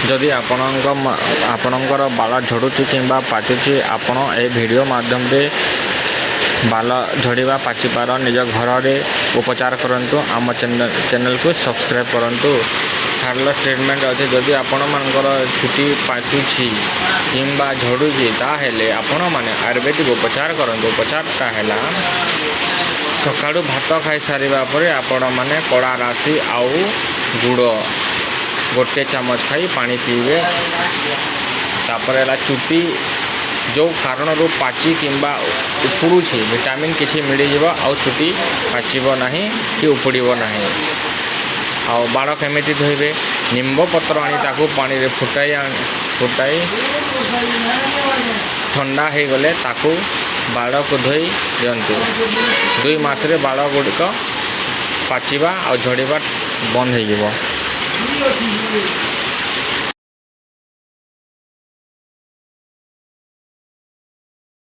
जदि आपणकर बाल झड़ुची किंबा पाचुची आपण ए वीडियो माध्यम रे बाल झड़ीबा पाचिबार निज घर में उपचार करंतु आम चैनल को सब्सक्राइब करंतु। थार्ड स्टेटमेंट अच्छे जदि आपण मानकर चुटी पाचुची किंबा झड़ुची ताहेले आपण माने आयुर्वेदिक उपचार करंतु। उपचारटा है सकाळु भात खाई सारिबा परे आपण माने कड़ा राशि आउ गुड़ गोटे चामच खाई पानी पीबे। तापर है चुटी जो कारण रू पाची किंबा उपुड़ुछि विटामिन किछि मिल आउ चुटी पाचिब नाही कि उपुड़िब नाही। आउ बाड़ केमिति धोइबे निम्ब पत्र आनी ताकू पानी रे फुटाई ठंडा हो गले ताकू बाड़ को धोई दिंतु। 2 मास रे बाड़ गुड़िक पाचिबा आ झड़ीबा बंद हो।